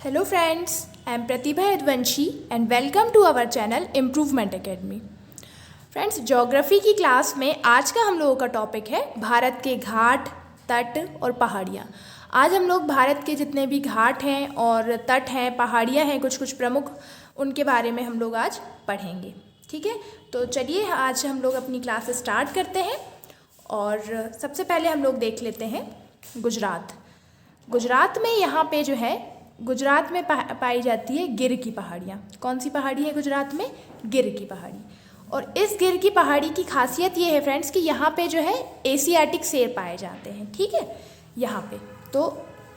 Hello friends, I am Pratibha Yadvanshi and welcome to our channel Improvement Academy। Friends, geography की class में आज का हम लोगों का टॉपिक है भारत के घाट, तट और पहाड़ियाँ। आज हम लोग भारत के जितने भी घाट हैं और तट हैं, पहाड़ियाँ हैं, कुछ कुछ प्रमुख, उनके बारे में हम लोग आज पढ़ेंगे। ठीक है, तो चलिए आज हम लोग अपनी क्लास स्टार्ट करते हैं। और सबसे पहले हम लोग देख लेते हैं गुजरात। गुजरात में यहाँ पे जो है, गुजरात में पाई जाती है गिर की पहाड़ियाँ। कौन सी पहाड़ी है गुजरात में? गिर की पहाड़ी। और इस गिर की पहाड़ी की खासियत ये है फ्रेंड्स कि यहाँ पे जो है एशियाटिक शेर पाए जाते हैं। ठीक है, यहाँ पे तो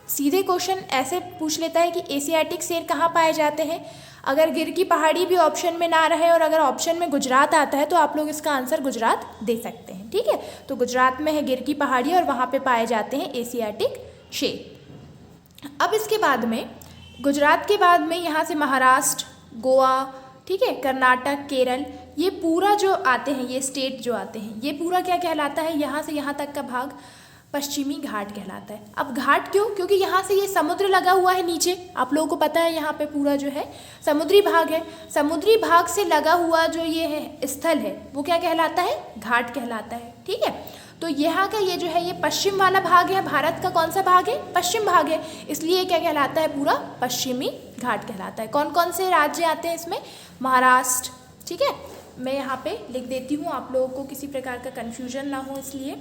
सीधे क्वेश्चन ऐसे पूछ लेता है कि एशियाटिक शेर कहाँ पाए जाते हैं। अगर गिर की पहाड़ी भी ऑप्शन में ना रहे और अगर ऑप्शन में गुजरात आता है तो आप लोग इसका आंसर गुजरात दे सकते हैं। ठीक है, तो गुजरात में है गिर की पहाड़ी और वहाँ पे पाए जाते हैं एशियाटिक शेर। अब इसके बाद में, गुजरात के बाद में यहाँ से महाराष्ट्र, गोवा, ठीक है, कर्नाटक, केरल, ये पूरा जो आते हैं, ये स्टेट जो आते हैं, ये पूरा क्या कहलाता है? यहाँ से यहाँ तक का भाग पश्चिमी घाट कहलाता है। अब घाट क्यों? क्योंकि यहाँ से ये समुद्र लगा हुआ है नीचे, आप लोगों को पता है, यहाँ पे पूरा जो है समुद्री भाग है। समुद्री भाग से लगा हुआ जो ये है स्थल है, वो क्या कहलाता है? घाट कहलाता है। ठीक है, तो यहाँ का ये जो है, ये पश्चिम वाला भाग है। भारत का कौन सा भाग है? पश्चिम भाग है, इसलिए क्या कहलाता है? पूरा पश्चिमी घाट कहलाता है। कौन कौन से राज्य आते हैं इसमें? महाराष्ट्र। ठीक है, मैं यहाँ पे लिख देती हूँ, आप लोगों को किसी प्रकार का कन्फ्यूजन ना हो इसलिए।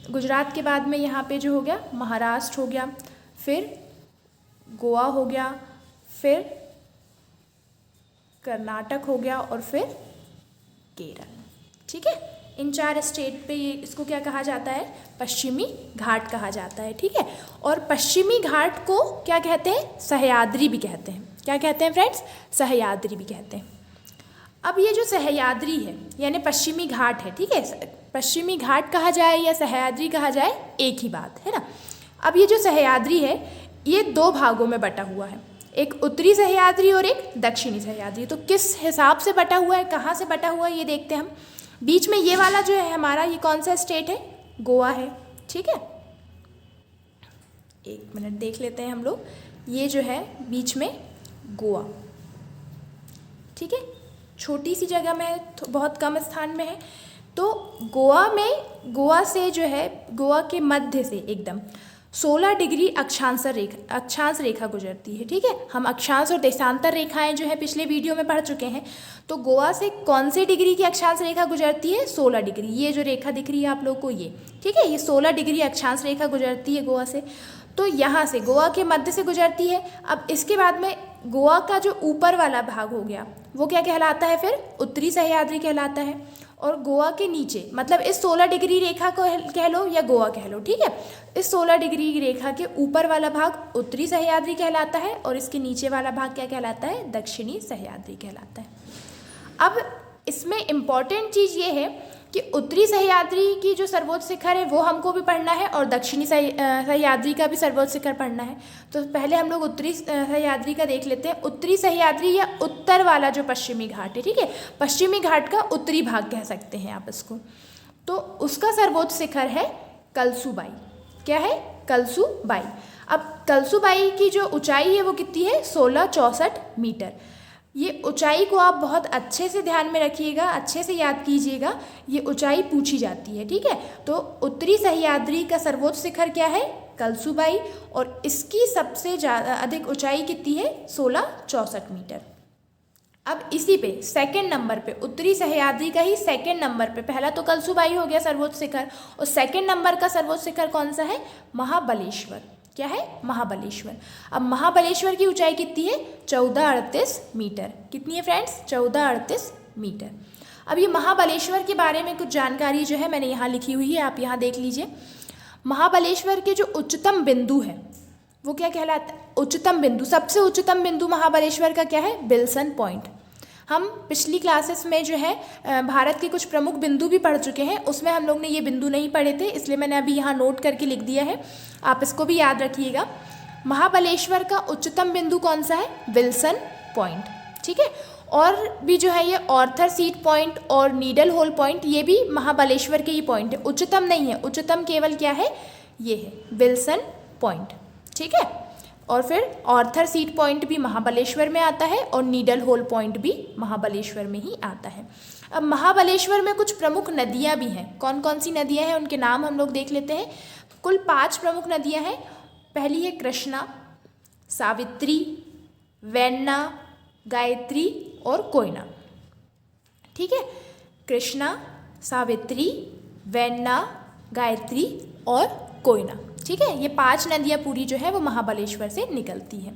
गुजरात के बाद में यहाँ पे जो हो गया, महाराष्ट्र हो गया, फिर गोवा हो गया, फिर कर्नाटक हो गया और फिर केरल। ठीक है, इन 4 स्टेट पे ये इसको क्या कहा जाता है? पश्चिमी घाट कहा जाता है। ठीक है, और पश्चिमी घाट को क्या कहते हैं? सह्याद्री भी कहते हैं। क्या कहते हैं फ्रेंड्स? सह्याद्री भी कहते हैं। अब ये जो सह्याद्री है यानी पश्चिमी घाट है, ठीक है, पश्चिमी घाट कहा जाए या सह्याद्री कहा जाए, एक ही बात है ना। अब ये जो सह्याद्री है, ये 2 भागों में बटा हुआ है, एक उत्तरी सह्याद्री और एक दक्षिणी सह्याद्री। तो किस हिसाब से बटा हुआ है, कहाँ से बटा हुआ है, ये देखते हैं हम। बीच में ये वाला जो है हमारा, ये कौन सा स्टेट है? गोवा है। ठीक है, एक मिनट देख लेते हैं हम लोग। ये जो है बीच में गोवा, ठीक है, छोटी सी जगह में है, बहुत कम स्थान में है। तो गोवा में, गोवा से जो है, गोवा के मध्य से एकदम 16 डिग्री अक्षांश रेखा गुजरती है। ठीक है, हम अक्षांश और देशांतर रेखाएं जो है पिछले वीडियो में पढ़ चुके हैं। तो गोवा से कौन से डिग्री की अक्षांश रेखा गुजरती है? 16 डिग्री। ये जो रेखा दिख रही है आप लोग को, ये ठीक है, ये 16 डिग्री अक्षांश रेखा गुजरती है गोवा से। तो यहाँ से गोवा के मध्य से गुजरती है। अब इसके बाद में गोवा का जो ऊपर वाला भाग हो गया, वो क्या कहलाता है? फिर उत्तरी सह्याद्री कहलाता है। और गोवा के नीचे, मतलब इस 16 डिग्री रेखा को कह लो या गोवा कह लो, ठीक है, इस 16 डिग्री रेखा के ऊपर वाला भाग उत्तरी सह्याद्री कहलाता है और इसके नीचे वाला भाग क्या कहलाता है? दक्षिणी सह्याद्री कहलाता है। अब इसमें इम्पॉर्टेंट चीज़ ये है कि उत्तरी सह्याद्री की जो सर्वोच्च शिखर है वो हमको भी पढ़ना है और दक्षिणी सह्याद्री का भी सर्वोच्च शिखर पढ़ना है। तो पहले हम लोग उत्तरी सह्याद्री का देख लेते हैं। उत्तरी सह्याद्री या उत्तर वाला जो पश्चिमी घाट है, ठीक है, पश्चिमी घाट का उत्तरी भाग कह सकते हैं आप इसको। तो उसका सर्वोच्च शिखर है कलसूबाई। क्या है? कलसूबाई। अब कलसूबाई की जो ऊंचाई है वो कितनी है? 1664 मीटर। ये ऊंचाई को आप बहुत अच्छे से ध्यान में रखिएगा, अच्छे से याद कीजिएगा, ये ऊंचाई पूछी जाती है। ठीक है, तो उत्तरी सह्याद्री का सर्वोच्च शिखर क्या है? कलसूबाई, और इसकी सबसे ज़्यादा अधिक ऊंचाई कितनी है? 1664 मीटर। अब इसी पे सेकंड नंबर पे, उत्तरी सह्याद्री का ही सेकंड नंबर पे, पहला तो कलसूबाई हो गया सर्वोच्च शिखर, और सेकंड नंबर का सर्वोच्च शिखर कौन सा है? महाबलेश्वर। क्या है? महाबलेश्वर। अब महाबलेश्वर की ऊंचाई कितनी है? 1438 मीटर। कितनी है फ्रेंड्स? 1438 मीटर। अब ये महाबलेश्वर के बारे में कुछ जानकारी जो है मैंने यहाँ लिखी हुई है, आप यहाँ देख लीजिए। महाबलेश्वर के जो उच्चतम बिंदु है वो क्या कहलाता है? उच्चतम बिंदु, सबसे उच्चतम बिंदु महाबलेश्वर का क्या है? Wilson point. हम पिछली क्लासेस में जो है भारत के कुछ प्रमुख बिंदु भी पढ़ चुके हैं, उसमें हम लोग ने ये बिंदु नहीं पढ़े थे, इसलिए मैंने अभी यहाँ नोट करके लिख दिया है, आप इसको भी याद रखिएगा। महाबलेश्वर का उच्चतम बिंदु कौन सा है? Wilson point. ठीक है, और भी जो है ये ऑर्थर सीट पॉइंट और नीडल होल पॉइंट, ये भी महाबलेश्वर के ही पॉइंट है, उच्चतम नहीं है। उच्चतम केवल क्या है? ये है विल्सन पॉइंट। ठीक है, और फिर ऑर्थर सीट पॉइंट भी महाबलेश्वर में आता है और नीडल होल पॉइंट भी महाबलेश्वर में ही आता है। अब महाबलेश्वर में कुछ प्रमुख नदियाँ भी हैं। कौन कौन सी नदियाँ हैं उनके नाम हम लोग देख लेते हैं। कुल 5 प्रमुख नदियाँ हैं। पहली है कृष्णा, सावित्री, वेन्ना, गायत्री और कोयना। ठीक है, कृष्णा, सावित्री, वेन्ना, गायत्री और कोयना। ठीक है, ये 5 नदियाँ पूरी जो है वो महाबलेश्वर से निकलती हैं।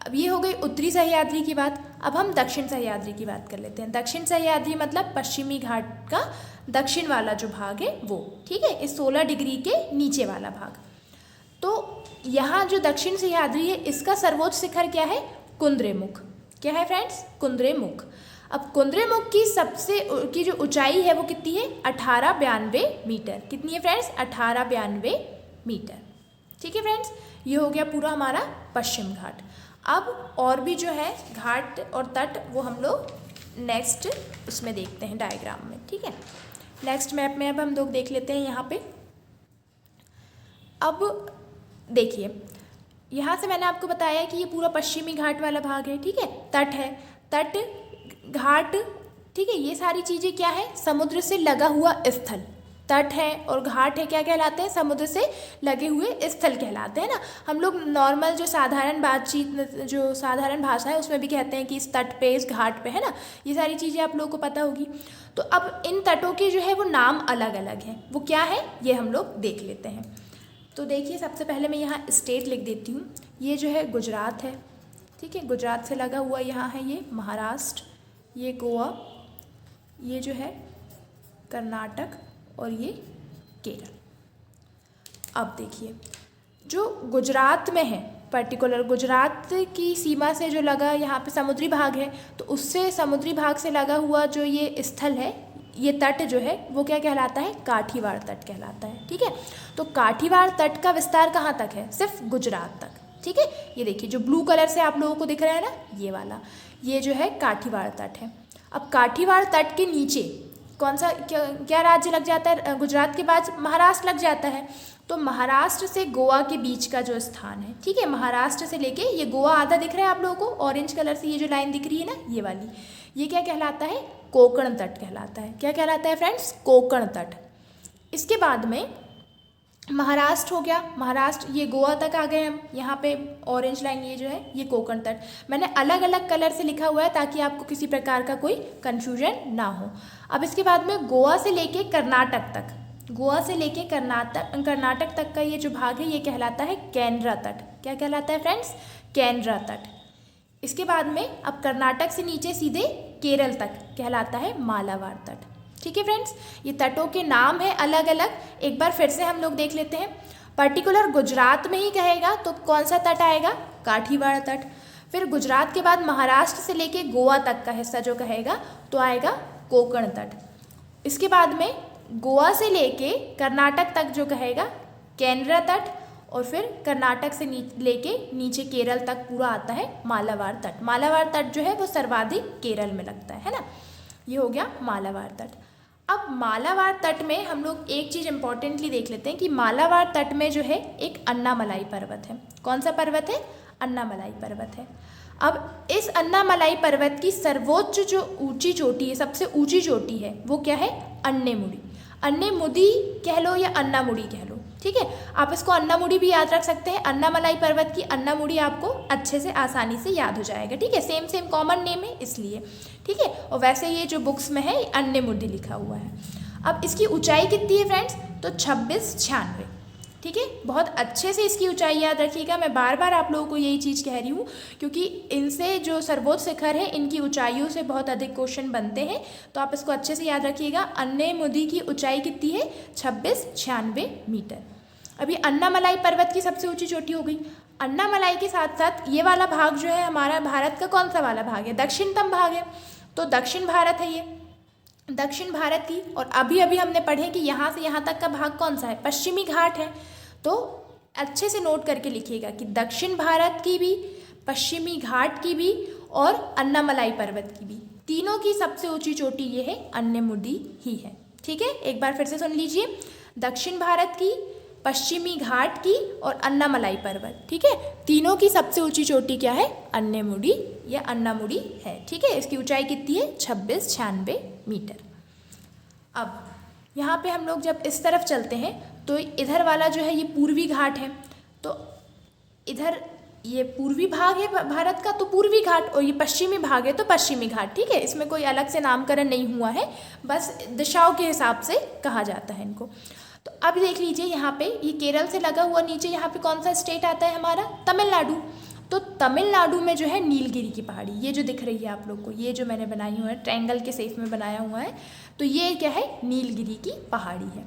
अब ये हो गई उत्तरी सह्याद्री की बात। अब हम दक्षिण सह्याद्री की बात कर लेते हैं। दक्षिण सह्याद्री मतलब पश्चिमी घाट का दक्षिण वाला जो भाग है वो। ठीक है, इस 16 डिग्री के नीचे वाला भाग। तो यहाँ जो दक्षिण सह्याद्री है इसका सर्वोच्च शिखर क्या है? कुद्रेमुख। क्या है फ्रेंड्स? कुद्रेमुख। अब कुद्रेमुख की जो ऊंचाई है वो कितनी है? 1892 मीटर। कितनी है फ्रेंड्स? 1892 मीटर। ठीक है फ्रेंड्स, ये हो गया पूरा हमारा पश्चिम घाट। अब और भी जो है घाट और तट वो हम लोग नेक्स्ट उसमें देखते हैं डायग्राम में। ठीक है, नेक्स्ट मैप में अब हम लोग देख लेते हैं यहाँ पे। अब देखिए, यहाँ से मैंने आपको बताया कि ये पूरा पश्चिमी घाट वाला भाग है। ठीक है, तट है, तट, घाट। ठीक है, ये सारी चीज़ें क्या है? समुद्र से लगा हुआ स्थल। तट है और घाट है, क्या कहलाते हैं? समुद्र से लगे हुए स्थल कहलाते हैं ना। हम लोग नॉर्मल जो साधारण बातचीत, जो साधारण भाषा है उसमें भी कहते हैं कि इस तट पे, इस घाट पे, है ना। ये सारी चीज़ें आप लोगों को पता होगी। तो अब इन तटों के जो है वो नाम अलग अलग हैं। वो क्या है ये हम लोग देख लेते हैं। तो देखिए, सबसे पहले मैं यहाँ स्टेट लिख देती हूँ। ये जो है गुजरात है। ठीक है, गुजरात से लगा हुआ यहाँ है ये महाराष्ट्र, ये गोवा, ये जो है कर्नाटक और ये केरल। अब देखिए, जो गुजरात में है, पर्टिकुलर गुजरात की सीमा से जो लगा यहाँ पे समुद्री भाग है, तो उससे समुद्री भाग से लगा हुआ जो ये स्थल है, ये तट जो है वो क्या कहलाता है? काठीवाड़ तट कहलाता है। ठीक है, तो काठीवाड़ तट का विस्तार कहाँ तक है? सिर्फ गुजरात तक। ठीक है, ये देखिए जो ब्लू कलर से आप लोगों को दिख रहा है ना, ये वाला, ये जो है काठीवाड़ तट है। अब काठीवाड़ तट के नीचे कौन सा क्या राज्य लग जाता है? गुजरात के बाद महाराष्ट्र लग जाता है। तो महाराष्ट्र से गोवा के बीच का जो स्थान है, ठीक है, महाराष्ट्र से लेके ये गोवा आधा दिख रहा है आप लोगों को, ऑरेंज कलर से ये जो लाइन दिख रही है ना, ये वाली, ये क्या कहलाता है? कोंकण तट कहलाता है। क्या कहलाता है फ्रेंड्स? कोंकण तट। इसके बाद में महाराष्ट्र हो गया, महाराष्ट्र, ये गोवा तक आ गए हम। यहाँ पे ऑरेंज लाइन ये जो है ये कोंकण तट। मैंने अलग अलग कलर से लिखा हुआ है ताकि आपको किसी प्रकार का कोई कन्फ्यूजन ना हो। अब इसके बाद में गोवा से लेके कर्नाटक तक, गोवा से लेके कर्नाटक तक का ये जो भाग है ये कहलाता है केंद्रा तट। क्या कहलाता है फ्रेंड्स? केंद्रा तट। इसके बाद में अब कर्नाटक से नीचे सीधे केरल तक कहलाता है मालाबार तट। ठीक है फ्रेंड्स, ये तटों के नाम है अलग अलग। एक बार फिर से हम लोग देख लेते हैं। पर्टिकुलर गुजरात में ही कहेगा तो कौन सा तट आएगा? काठीवाड़ तट। फिर गुजरात के बाद महाराष्ट्र से लेके गोवा तक का हिस्सा जो कहेगा तो आएगा कोंकण तट। इसके बाद में गोवा से लेके कर्नाटक तक जो कहेगा केंद्रा तट, और फिर कर्नाटक से लेके नीचे केरल तक पूरा आता है मालाबार तट। मालाबार तट जो है वो सर्वाधिक केरल में लगता है ना। ये हो गया मालाबार तट। अब मालाबार तट में हम लोग एक चीज़ इंपॉर्टेंटली देख लेते हैं कि मालाबार तट में जो है एक अन्नामलाई पर्वत है। कौन सा पर्वत है? अन्नामलाई पर्वत है। अब इस अन्नामलाई पर्वत की सर्वोच्च जो ऊंची चोटी है, सबसे ऊंची चोटी है, वो क्या है? अन्नेमुदी। अन्नेमुदी कह लो या अन्नामुड़ी कह लो, ठीक है। आप इसको अन्नामुड़ी भी याद रख सकते हैं। अन्नामलाई पर्वत की अन्नामुड़ी आपको अच्छे से आसानी से याद हो जाएगा, ठीक है। सेम कॉमन नेम है इसलिए, ठीक है। और वैसे ये जो बुक्स में है अन्नेमुदी लिखा हुआ है। अब इसकी ऊंचाई कितनी है फ्रेंड्स? तो 2696, ठीक है। बहुत अच्छे से इसकी ऊंचाई याद रखिएगा। मैं बार बार आप लोगों को यही चीज़ कह रही हूँ क्योंकि इनसे जो सर्वोच्च शिखर है इनकी ऊंचाइयों से बहुत अधिक क्वेश्चन बनते हैं, तो आप इसको अच्छे से याद रखिएगा। अन्नेमुदी की ऊंचाई कितनी है? 2696 मीटर। अभी अन्नामलाई पर्वत की सबसे ऊंची चोटी हो गई। अन्नामलाई के साथ साथ ये वाला भाग जो है हमारा भारत का कौन सा वाला भाग है? दक्षिणतम भाग है, तो दक्षिण भारत है ये, दक्षिण भारत की। और अभी हमने पढ़े कि यहाँ से यहाँ तक का भाग कौन सा है? पश्चिमी घाट है। तो अच्छे से नोट करके लिखिएगा कि दक्षिण भारत की भी, पश्चिमी घाट की भी और अन्नामलाई पर्वत की भी, तीनों की सबसे ऊंची चोटी ये है अन्नेमुदी ही है, ठीक है। एक बार फिर से सुन लीजिए। दक्षिण भारत की पश्चिमी घाट की और अन्नामलाई पर्वत, ठीक है। तीनों की सबसे ऊंची चोटी क्या है? अन्नामुडी या अन्नामुडी है, ठीक है। इसकी ऊंचाई कितनी है? 2696 मीटर। अब यहाँ पे हम लोग जब इस तरफ चलते हैं तो इधर वाला जो है ये पूर्वी घाट है, तो इधर ये पूर्वी भाग है भारत का तो पूर्वी घाट, और ये पश्चिमी भाग है तो पश्चिमी घाट, ठीक है। इसमें कोई अलग से नामकरण नहीं हुआ है, बस दिशाओं के हिसाब से कहा जाता है इनको। तो अब देख लीजिए यहाँ पे ये केरल से लगा हुआ नीचे यहाँ पे कौन सा स्टेट आता है हमारा? तमिलनाडु। तो तमिलनाडु में जो है नीलगिरी की पहाड़ी, ये जो दिख रही है आप लोग को, ये जो मैंने बनाई हुई है ट्रायंगल के शेप में बनाया हुआ है, तो ये क्या है? नीलगिरी की पहाड़ी है।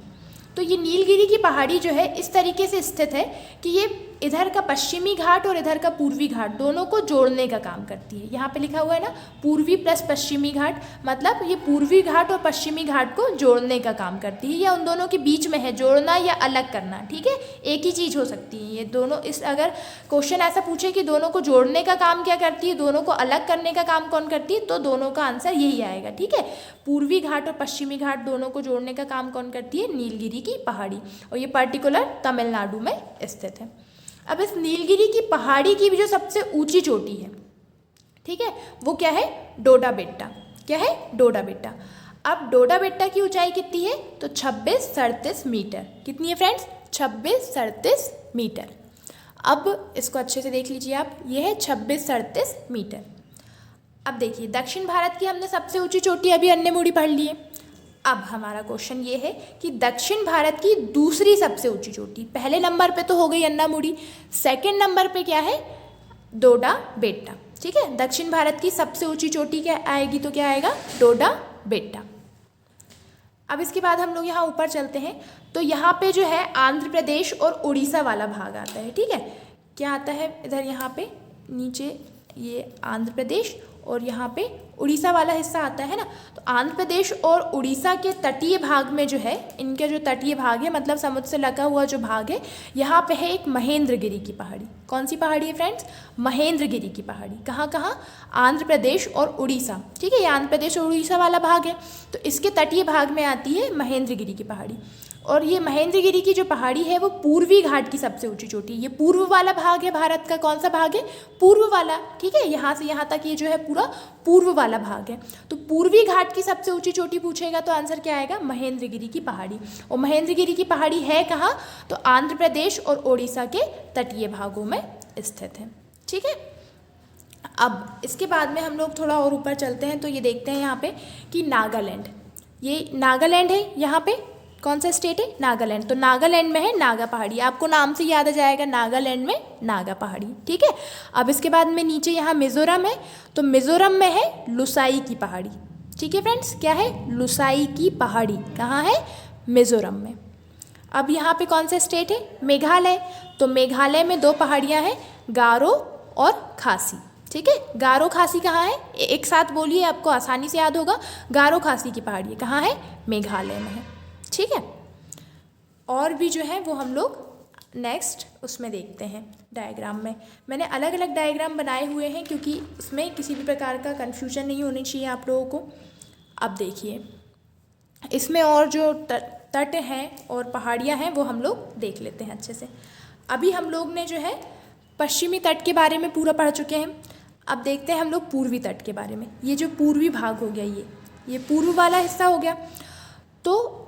तो ये नीलगिरी की पहाड़ी जो है इस तरीके से स्थित है कि ये इधर का पश्चिमी घाट और इधर का पूर्वी घाट दोनों को जोड़ने का काम करती है। यहाँ पे लिखा हुआ है ना, पूर्वी प्लस पश्चिमी घाट, मतलब ये पूर्वी घाट और पश्चिमी घाट को जोड़ने का काम करती है, या उन दोनों के बीच में है, जोड़ना या अलग करना, ठीक है। एक ही चीज़ हो सकती है ये दोनों। इस अगर क्वेश्चन ऐसा पूछे कि दोनों को जोड़ने का काम क्या करती है, दोनों को अलग करने का काम कौन करती है, तो दोनों का आंसर यही आएगा, ठीक है। पूर्वी घाट और पश्चिमी घाट दोनों को जोड़ने का काम कौन करती है? नीलगिरी की पहाड़ी, और ये पर्टिकुलर तमिलनाडु में स्थित है। अब इस नीलगिरी की पहाड़ी की भी जो सबसे ऊंची चोटी है, ठीक है, वो क्या है? डोडा बेट्टा। क्या है? डोडा बेट्टा। अब डोडा बेट्टा की ऊंचाई कितनी है? तो 2637 मीटर। कितनी है फ्रेंड्स? 2637 मीटर। अब इसको अच्छे से देख लीजिए आप, ये है 2637 मीटर। अब देखिए दक्षिण भारत की हमने सबसे ऊंची चोटी अभी अन्नामुडी पढ़ ली है। अब हमारा क्वेश्चन ये है कि दक्षिण भारत की दूसरी सबसे ऊंची चोटी, पहले नंबर पे तो हो गई अन्नामुडी, सेकंड नंबर पे क्या है? डोडा बेट्टा, ठीक है। दक्षिण भारत की सबसे ऊंची चोटी क्या आएगी? तो क्या आएगा? डोडा बेट्टा। अब इसके बाद हम लोग यहाँ ऊपर चलते हैं, तो यहाँ पे जो है आंध्र प्रदेश और उड़ीसा वाला भाग आता है, ठीक है। क्या आता है इधर? यहाँ पे नीचे ये आंध्र प्रदेश और यहाँ पे उड़ीसा वाला हिस्सा आता है ना। तो आंध्र प्रदेश और उड़ीसा के तटीय भाग में जो है, इनके जो तटीय भाग है, मतलब समुद्र से लगा हुआ जो भाग है, यहाँ पे है एक महेंद्रगिरी की पहाड़ी। कौन सी पहाड़ी है फ्रेंड्स? महेंद्रगिरी की पहाड़ी। कहाँ कहाँ? आंध्र प्रदेश और उड़ीसा, ठीक है। ये आंध्र प्रदेश और उड़ीसा वाला भाग है, तो इसके तटीय भाग में आती है महेंद्रगिरी की पहाड़ी। और ये महेंद्रगिरी की जो पहाड़ी है वो पूर्वी घाट की सबसे ऊंची चोटी, ये पूर्व वाला भाग है भारत का। कौन सा भाग है? पूर्व वाला, ठीक है। यहाँ से यहाँ तक ये जो है पूरा पूर्व वाला भाग है। तो पूर्वी घाट की सबसे ऊंची चोटी पूछेगा तो आंसर क्या आएगा? महेंद्रगिरी की पहाड़ी। और महेंद्रगिरी की पहाड़ी है कहाँ? तो आंध्र प्रदेश और ओडिशा के तटीय भागों में स्थित है, ठीक है। अब इसके बाद में हम लोग थोड़ा और ऊपर चलते हैं, तो ये देखते हैं यहाँ पे कि नागालैंड, ये नागालैंड है। यहाँ पे कौन सा स्टेट है? नागालैंड। तो नागालैंड में है नागा पहाड़ी, आपको नाम से याद आ जाएगा, नागालैंड में नागा पहाड़ी, ठीक है। अब इसके बाद में नीचे यहाँ मिजोरम है, तो मिजोरम में है लुसाई की पहाड़ी, ठीक है फ्रेंड्स। क्या है? लुसाई की पहाड़ी। कहाँ है? मिजोरम में। अब यहाँ पे कौन सा स्टेट है? मेघालय। तो मेघालय में दो पहाड़ियाँ हैं, गारो और खासी, ठीक है। गारो खासी कहाँ है? एक साथ बोलिए, आपको आसानी से याद होगा। गारो खासी की पहाड़ी कहाँ है? मेघालय में है, ठीक है। और भी जो है वो हम लोग नेक्स्ट उसमें देखते हैं डायग्राम में। मैंने अलग अलग डायग्राम बनाए हुए हैं क्योंकि इसमें किसी भी प्रकार का कन्फ्यूजन नहीं होनी चाहिए आप लोगों को। अब देखिए इसमें और जो तट हैं और पहाड़ियाँ हैं वो हम लोग देख लेते हैं अच्छे से। अभी हम लोग ने जो है पश्चिमी तट के बारे में पूरा पढ़ चुके हैं। अब देखते हैं हम लोग पूर्वी तट के बारे में। ये जो पूर्वी भाग हो गया, ये पूर्व वाला हिस्सा हो गया। तो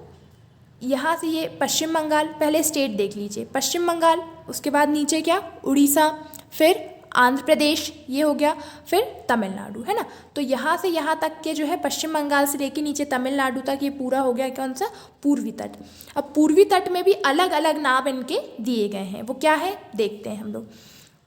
यहाँ से ये पश्चिम बंगाल, पहले स्टेट देख लीजिए, पश्चिम बंगाल, उसके बाद नीचे क्या? उड़ीसा, फिर आंध्र प्रदेश, ये हो गया, फिर तमिलनाडु, है ना। तो यहाँ से यहाँ तक के जो है पश्चिम बंगाल से लेके नीचे तमिलनाडु तक ये पूरा हो गया कौन सा? पूर्वी तट। अब पूर्वी तट में भी अलग अलग नाम इनके दिए गए हैं, वो क्या है देखते हैं हम लोग।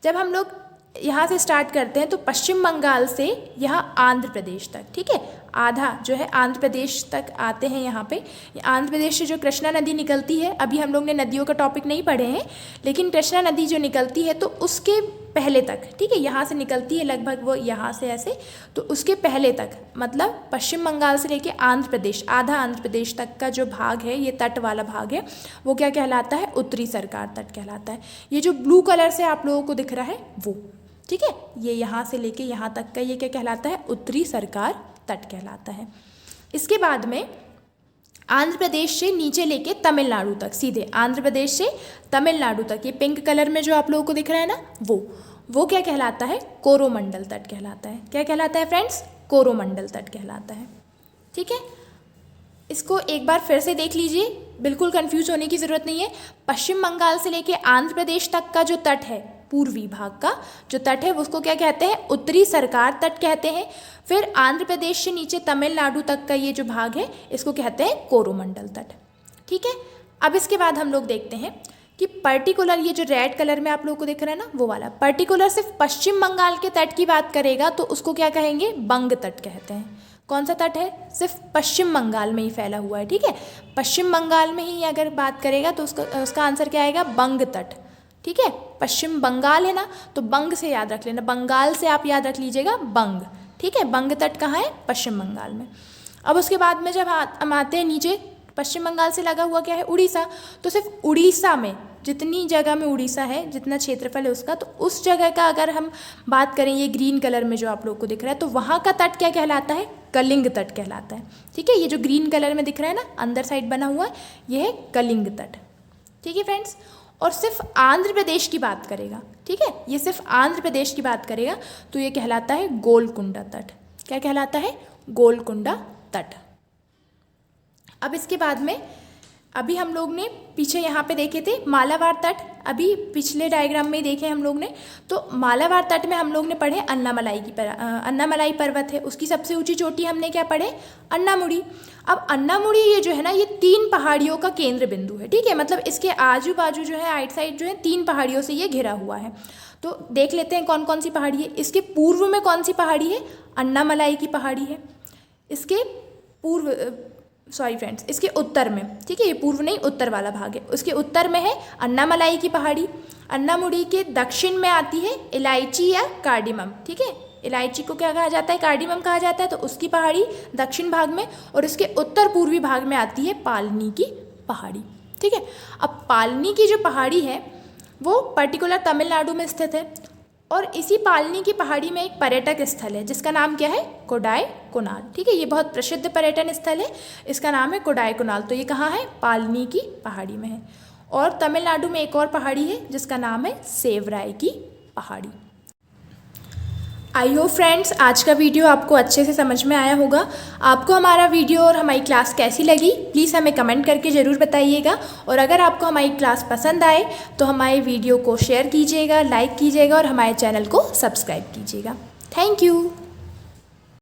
जब हम लोग यहाँ से स्टार्ट करते हैं तो पश्चिम बंगाल से यहाँ आंध्र प्रदेश तक, ठीक है, आधा जो है आंध्र प्रदेश तक आते हैं। यहाँ पे आंध्र प्रदेश से जो कृष्णा नदी निकलती है, अभी हम लोग ने नदियों का टॉपिक नहीं पढ़े हैं, लेकिन कृष्णा नदी जो निकलती है तो उसके पहले तक, ठीक है, यहाँ से निकलती है लगभग वो यहाँ से ऐसे, तो उसके पहले तक, मतलब पश्चिम बंगाल से लेके आंध्र प्रदेश, आधा आंध्र प्रदेश तक का जो भाग है, ये तट वाला भाग है, वो क्या कहलाता है? उत्तरी सरकार तट कहलाता है। ये जो ब्लू कलर से आप लोगों को दिख रहा है वो, ठीक है, ये यहाँ से लेके यहाँ तक का ये क्या कहलाता है? उत्तरी सरकार तट कहलाता है। इसके बाद में आंध्र प्रदेश से नीचे लेके तमिलनाडु तक, सीधे आंध्र प्रदेश से तमिलनाडु तक, ये पिंक कलर में जो आप लोगों को दिख रहा है ना, वो क्या कहलाता है? कोरोमंडल तट कहलाता है। क्या कहलाता है फ्रेंड्स? कोरोमंडल तट कहलाता है। ठीक है, इसको एक बार फिर से देख लीजिए, बिल्कुल कंफ्यूज होने की ज़रूरत नहीं है। पश्चिम बंगाल से लेके आंध्र प्रदेश तक का जो तट है, पूर्वी भाग का जो तट है, उसको क्या कहते हैं? उत्तरी सरकार तट कहते हैं। फिर आंध्र प्रदेश से नीचे तमिलनाडु तक का ये जो भाग है, इसको कहते हैं कोरोमंडल तट। ठीक है, अब इसके बाद हम लोग देखते हैं कि पर्टिकुलर ये जो रेड कलर में आप लोगों को दिख रहा है ना, वो वाला पर्टिकुलर सिर्फ पश्चिम बंगाल के तट की बात करेगा तो उसको क्या कहेंगे? बंग तट कहते हैं। कौन सा तट है? सिर्फ पश्चिम बंगाल में ही फैला हुआ है। ठीक है, पश्चिम बंगाल में ही अगर बात करेगा तो उसका आंसर क्या आएगा? बंग तट। ठीक है, पश्चिम बंगाल है ना, तो बंग से याद रख लेना, बंगाल से आप याद रख लीजिएगा बंग। ठीक है, बंग तट कहाँ है? पश्चिम बंगाल में। अब उसके बाद में जब हम आते हैं नीचे, पश्चिम बंगाल से लगा हुआ क्या है? उड़ीसा। तो सिर्फ उड़ीसा में, जितनी जगह में उड़ीसा है, जितना क्षेत्रफल है उसका, तो उस जगह का अगर हम बात करें, ये ग्रीन कलर में जो आप लोग को दिख रहा है, तो वहाँ का तट क्या कहलाता है? कलिंग तट कहलाता है। ठीक है, ये जो ग्रीन कलर में दिख रहा है ना, अंदर साइड बना हुआ है, ये है कलिंग तट। ठीक है फ्रेंड्स, और सिर्फ आंध्र प्रदेश की बात करेगा, ठीक है, ये सिर्फ आंध्र प्रदेश की बात करेगा तो ये कहलाता है गोलकुंडा तट। क्या कहलाता है? गोलकुंडा तट। अब इसके बाद में अभी हम लोग ने पीछे यहाँ पे देखे थे मालाबार तट, अभी पिछले डायग्राम में देखे हम लोग ने, तो मालाबार तट में हम लोग ने पढ़े अन्नामलाई पर्वत है, उसकी सबसे ऊंची चोटी हमने क्या पढ़े? अन्नामुड़ी। अब अन्नामुड़ी ये जो है ना, ये 3 पहाड़ियों का केंद्र बिंदु है। ठीक है, मतलब इसके आजू बाजू जो है, आइट साइड जो है, 3 पहाड़ियों से ये घिरा हुआ है। तो देख लेते हैं कौन कौन सी पहाड़ी है। इसके पूर्व में कौन सी पहाड़ी है? अन्नामलाई की पहाड़ी है। इसके इसके उत्तर में, ठीक है, ये पूर्व नहीं उत्तर वाला भाग है, उसके उत्तर में है अन्नामलाई की पहाड़ी। अन्नामुड़ी के दक्षिण में आती है इलायची या कार्डिमम। ठीक है, इलायची को क्या कहा जाता है? कार्डिमम कहा जाता है। तो उसकी पहाड़ी दक्षिण भाग में, और इसके उत्तर पूर्वी भाग में आती है पालनी की पहाड़ी। ठीक है, अब पालनी की जो पहाड़ी है वो पर्टिकुलर तमिलनाडु में स्थित है, और इसी पालनी की पहाड़ी में एक पर्यटक स्थल है जिसका नाम क्या है? कोडाई कोनाल। ठीक है, ये बहुत प्रसिद्ध पर्यटन स्थल है, इसका नाम है कोडाई कोनाल। तो ये कहाँ है? पालनी की पहाड़ी में है। और तमिलनाडु में एक और पहाड़ी है जिसका नाम है सेवराई की पहाड़ी। आई होप फ्रेंड्स आज का वीडियो आपको अच्छे से समझ में आया होगा। आपको हमारा वीडियो और हमारी क्लास कैसी लगी प्लीज़ हमें कमेंट करके ज़रूर बताइएगा, और अगर आपको हमारी क्लास पसंद आए तो हमारे वीडियो को शेयर कीजिएगा, लाइक कीजिएगा और हमारे चैनल को सब्सक्राइब कीजिएगा। Thank you.